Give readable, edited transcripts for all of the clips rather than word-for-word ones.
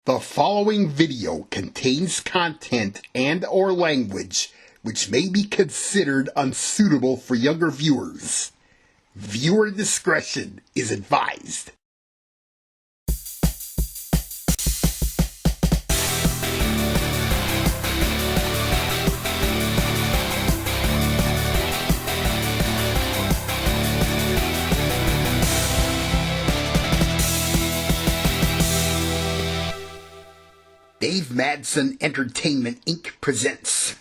The following video contains content and/or language which may be considered unsuitable for younger viewers. Viewer discretion is advised. Dave Madson Entertainment Inc. presents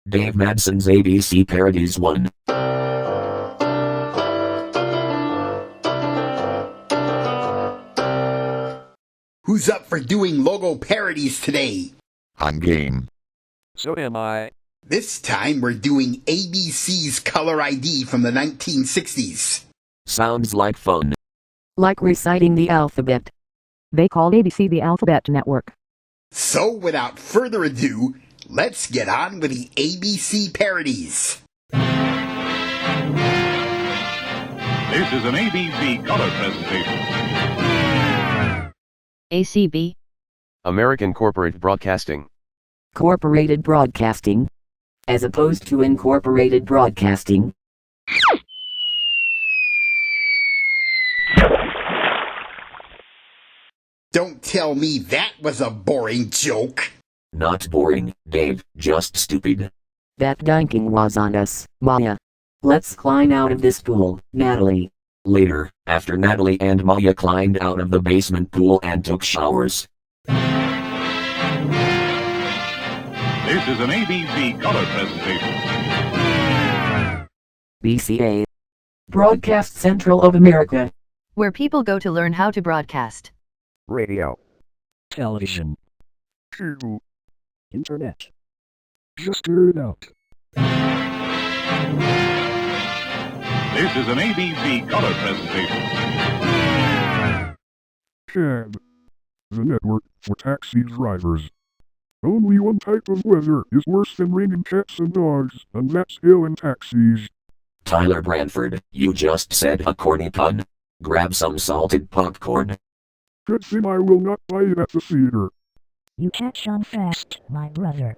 Dave Madson's ABC Parodies 1. Who's up for doing logo parodies today? I'm game. So am I. This time we're doing ABC's Color ID from the 1960s. Sounds like fun. Like reciting the alphabet. They call ABC the Alphabet Network. So without further ado, let's get on with the ABC Parodies. This is an ABC color presentation. ACB. American Corporate Broadcasting. Corporated Broadcasting. As opposed to Incorporated Broadcasting. Don't tell me that was a boring joke. Not boring, Dave, just stupid. That dunking was on us, Maya. Let's climb out of this pool, Natalie. Later, after Natalie and Maya climbed out of the basement pool and took showers. This is an ABC color presentation. BCA. Broadcast Central of America. Where people go to learn how to broadcast. Radio. Television. Cable. Internet. Just heard it out. This is an ABC color presentation. Cab. The network for taxi drivers. Only one type of weather is worse than raining cats and dogs, and that's hail in taxis. Tyler Branford, you just said a corny pun. Grab some salted popcorn. Good thing I will not buy it at the theater. You catch on fast, my brother.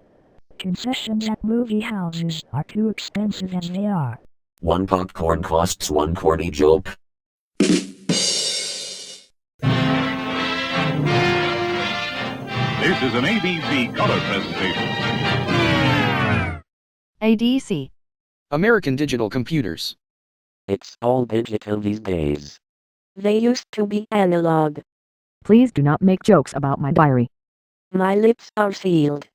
Concessions at movie houses are too expensive as they are. One popcorn costs one corny joke. This is an ABC color presentation. ADC. American Digital Computers. It's all digital these days. They used to be analog. Please do not make jokes about my diary. My lips are sealed.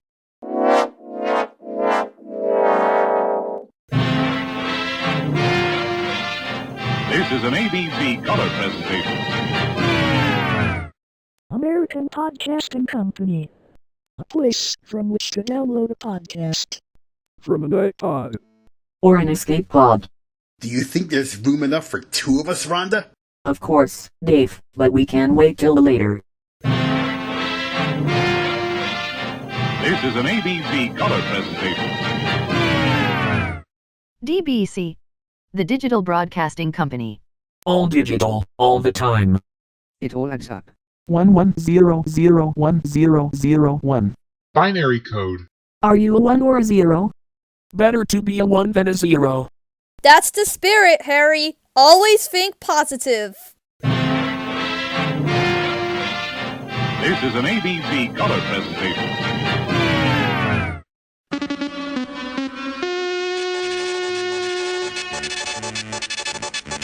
This is an ABC color presentation. American Podcasting Company. A place from which to download a podcast. From an iPod. Or an escape pod. Do you think there's room enough for two of us, Rhonda? Of course, Dave, but we can wait till later. This is an ABC color presentation. DBC. The Digital Broadcasting Company. All digital, all the time. It all adds up. 11001001. Binary code. Are you a 1 or a 0? Better to be a 1 than a 0. That's the spirit, Harry. Always think positive. This is an ABC color presentation.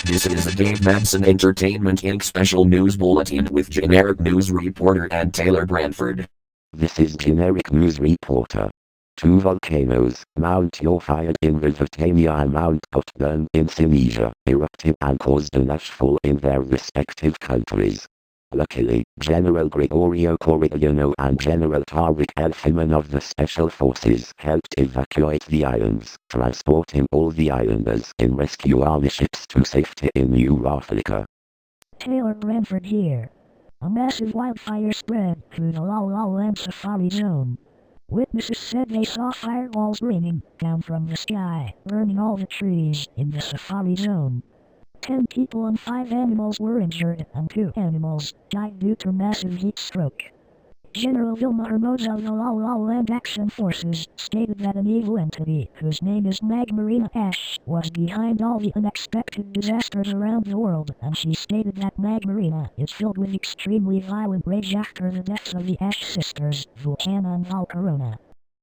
This is a Dave Madson Entertainment Inc. special news bulletin with generic news reporter and Taylor Branford. This is generic news reporter. 2 volcanoes, Mount Wildfire in Mesopotamia and Mount Cortana in Tunisia, erupted and caused an ashfall in their respective countries. Luckily, General Gregorio Corigliano and General Tariq El-Himan of the Special Forces helped evacuate the islands, transporting all the islanders in rescue army ships to safety in New Africa. Taylor Branford here. A massive wildfire spread through the Lowland Safari Zone. Witnesses said they saw fireballs raining down from the sky, burning all the trees in the Safari Zone. 10 people and 5 animals were injured, and 2 animals died due to massive heat stroke. General Vilma Hermosa of the Land Action Forces stated that an evil entity, whose name is Magmarina Ash, was behind all the unexpected disasters around the world, and she stated that Magmarina is filled with extremely violent rage after the deaths of the Ash sisters, Volcana and Volcarona.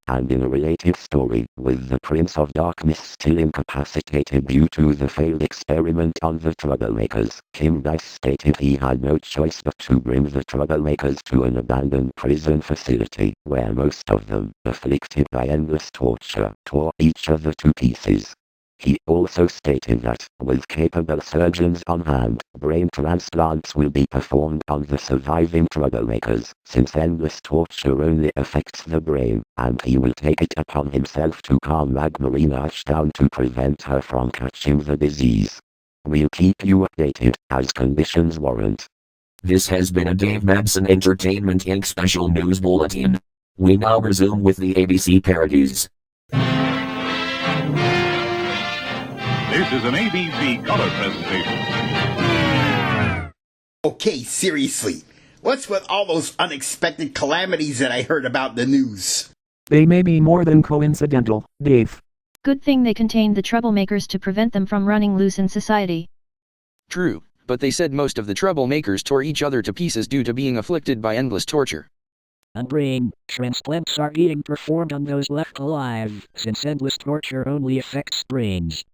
And in a related story, with the Prince of Darkness still incapacitated due to the failed experiment on the troublemakers, Kim Dice stated he had no choice but to bring the troublemakers to an abandoned prison facility, where most of them, afflicted by endless torture, tore each other to pieces. He also stated that, with capable surgeons on hand, brain transplants will be performed on the surviving troublemakers, since endless torture only affects the brain, and he will take it upon himself to calm Magmarina Ash down to prevent her from catching the disease. We'll keep you updated, as conditions warrant. This has been a Dave Madson Entertainment Inc. special news bulletin. We now resume with the ABC Parodies. This is an ABC color presentation. Okay, seriously. What's with all those unexpected calamities that I heard about in the news? They may be more than coincidental, Dave. Good thing they contained the troublemakers to prevent them from running loose in society. True, but they said most of the troublemakers tore each other to pieces due to being afflicted by endless torture. And brain transplants are being performed on those left alive, since endless torture only affects brains.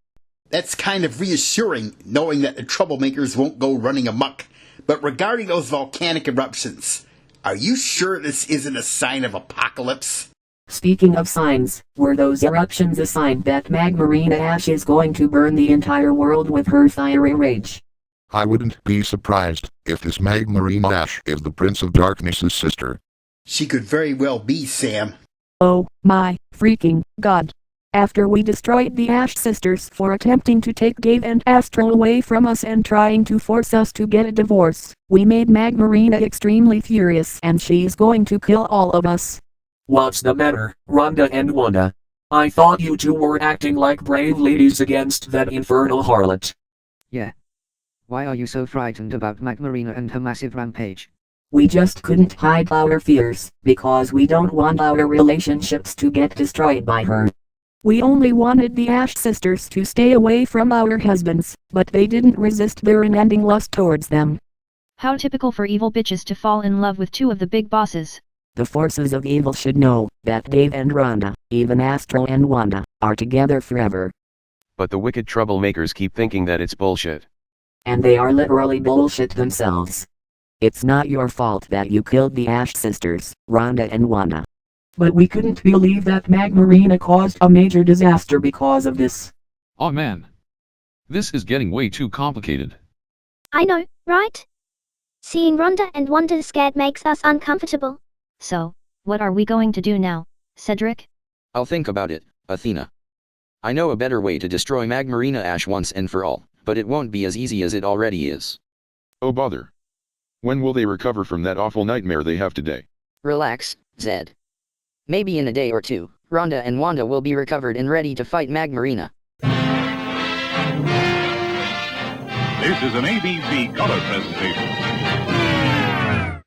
That's kind of reassuring, knowing that the troublemakers won't go running amok. But regarding those volcanic eruptions, are you sure this isn't a sign of apocalypse? Speaking of signs, were those eruptions a sign that Magmarina Ash is going to burn the entire world with her fiery rage? I wouldn't be surprised if this Magmarina Ash is the Prince of Darkness's sister. She could very well be, Sam. Oh, my freaking God. After we destroyed the Ash sisters for attempting to take Dave and Astro away from us and trying to force us to get a divorce, we made Magmarina extremely furious and she's going to kill all of us. What's the matter, Rhonda and Wanda? I thought you two were acting like brave ladies against that infernal harlot. Yeah. Why are you so frightened about Magmarina and her massive rampage? We just couldn't hide our fears, because we don't want our relationships to get destroyed by her. We only wanted the Ash sisters to stay away from our husbands, but they didn't resist their unending lust towards them. How typical for evil bitches to fall in love with two of the big bosses. The forces of evil should know that Dave and Rhonda, even Astro and Wanda, are together forever. But the wicked troublemakers keep thinking that it's bullshit. And they are literally bullshit themselves. It's not your fault that you killed the Ash sisters, Rhonda and Wanda. But we couldn't believe that Magmarina caused a major disaster because of this. Oh man. This is getting way too complicated. I know, right? Seeing Rhonda and Wanda scared makes us uncomfortable. So, what are we going to do now, Cedric? I'll think about it, Athena. I know a better way to destroy Magmarina Ash once and for all, but it won't be as easy as it already is. Oh bother. When will they recover from that awful nightmare they have today? Relax, Zed. Maybe in a day or two, Rhonda and Wanda will be recovered and ready to fight Magmarina. This is an ABC color presentation.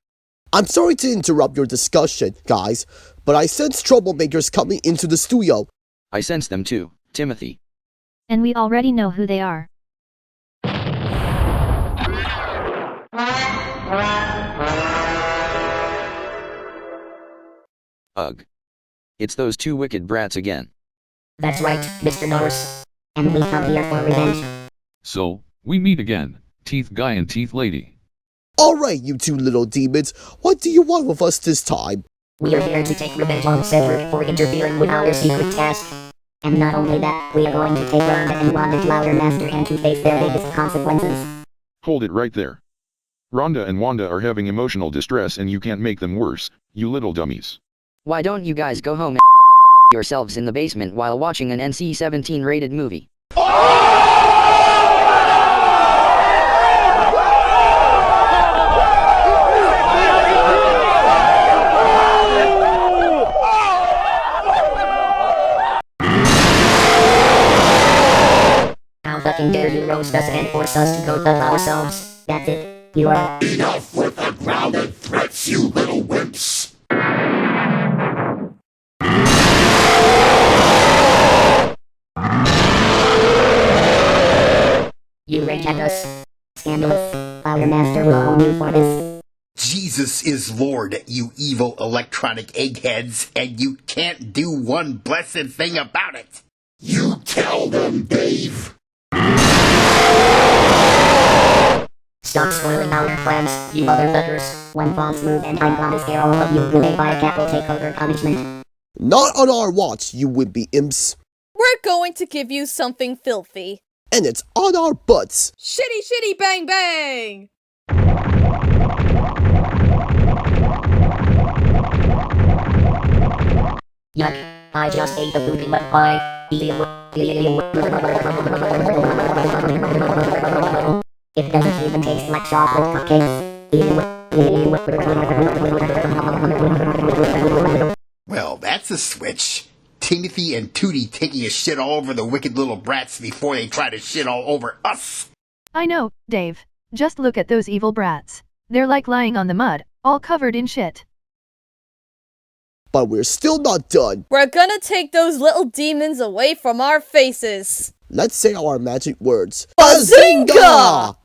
I'm sorry to interrupt your discussion, guys, but I sense troublemakers coming into the studio. I sense them too, Timothy. And we already know who they are. Ugh. It's those two wicked brats again. That's right, Mr. Narse. And we come here for revenge. So, we meet again, Teeth Guy and Teeth Lady. Alright, you two little demons, what do you want with us this time? We are here to take revenge on Cedric for interfering with our secret task. And not only that, we are going to take Rhonda and Wanda to our master and to face their biggest consequences. Hold it right there. Rhonda and Wanda are having emotional distress and you can't make them worse, you little dummies. Why don't you guys go home and yourselves in the basement while watching an NC-17 rated movie? How fucking dare you roast us and force us to go fuck ourselves? That's it. You are... Enough with the grounded threats, you little wimps! protect us. Scandalous. Our master will own you for this. Jesus is Lord, you evil electronic eggheads, and you can't do one blessed thing about it. You tell them, Dave. Stop spoiling our plans, you motherfuckers. When phones move and I'm gonna scare all of you, will a cat will take over punishment. Not on our watch, you wimpy imps. We're going to give you something filthy. And it's on our butts. Shitty, shitty, bang, bang! Yuck, I just ate the food in my pie. It doesn't even taste like chocolate cupcakes. Well, that's a switch. Timothy and Tootie taking a shit all over the wicked little brats before they try to shit all over us. I know, Dave. Just look at those evil brats. They're like lying on the mud, all covered in shit. But we're still not done. We're gonna take those little demons away from our faces. Let's say our magic words. Bazinga!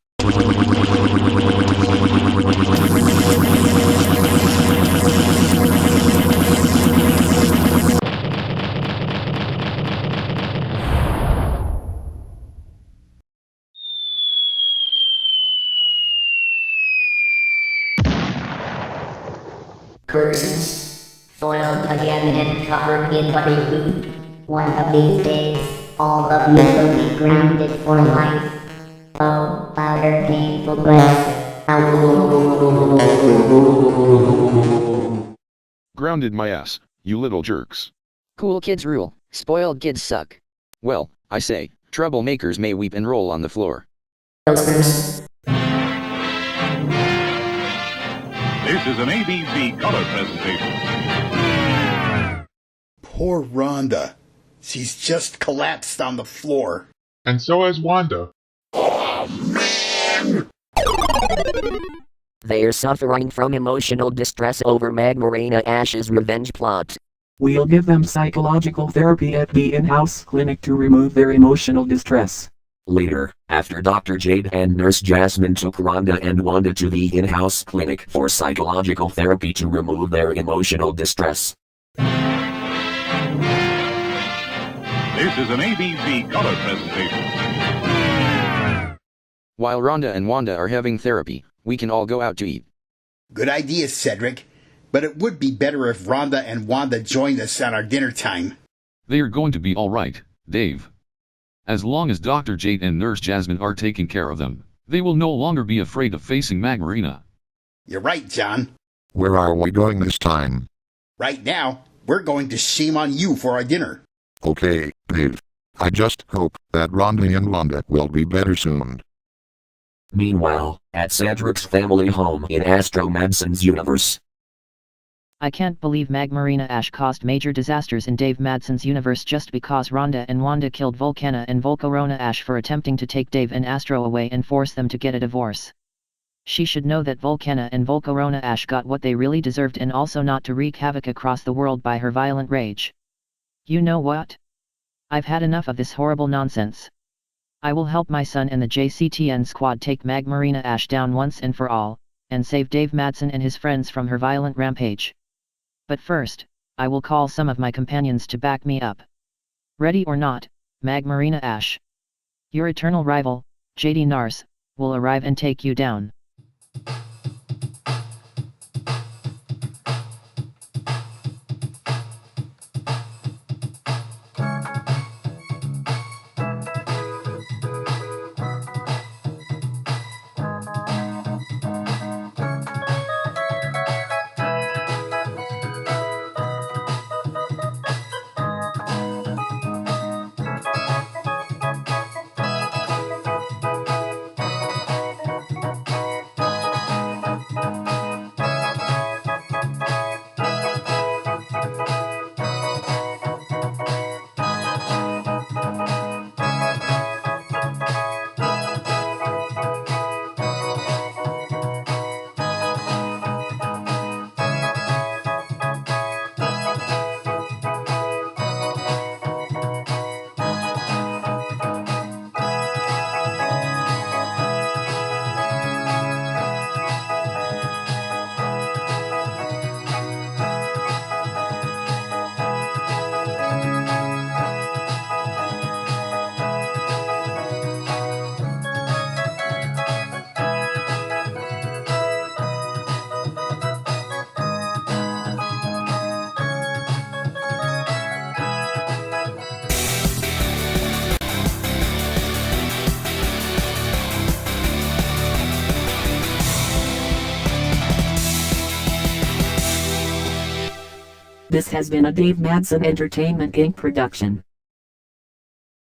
Curtains, soiled again and covered in bloody food. One of these days, all of you will be grounded for life. Oh, louder, painful breath. Grounded my ass, you little jerks. Cool kids rule, spoiled kids suck. Well, I say, troublemakers may weep and roll on the floor. This is an ABC color presentation. Poor Rhonda. She's just collapsed on the floor. And so has Wanda. They're suffering from emotional distress over Magmarina Ash's revenge plot. We'll give them psychological therapy at the in-house clinic to remove their emotional distress. Later, after Dr. Jade and Nurse Jasmine took Rhonda and Wanda to the in-house clinic for psychological therapy to remove their emotional distress. This is an ABC color presentation. While Rhonda and Wanda are having therapy, we can all go out to eat. Good idea, Cedric. But it would be better if Rhonda and Wanda joined us at our dinner time. They are going to be all right, Dave. As long as Dr. Jade and Nurse Jasmine are taking care of them, they will no longer be afraid of facing Magmarina. You're right, John. Where are we going this time? Right now, we're going to Shame on You for our dinner. Okay, Dave. I just hope that Rhonda and Wanda will be better soon. Meanwhile, at Cedric's family home in Astro Madson's universe. I can't believe Magmarina Ash caused major disasters in Dave Madson's universe just because Rhonda and Wanda killed Volcana and Volcarona Ash for attempting to take Dave and Astro away and force them to get a divorce. She should know that Volcana and Volcarona Ash got what they really deserved and also not to wreak havoc across the world by her violent rage. You know what? I've had enough of this horrible nonsense. I will help my son and the JCTN squad take Magmarina Ash down once and for all, and save Dave Madson and his friends from her violent rampage. But first, I will call some of my companions to back me up. Ready or not, Magmarina Ash. Your eternal rival, Jadee Narse, will arrive and take you down. This has been a Dave Madson Entertainment Inc. production.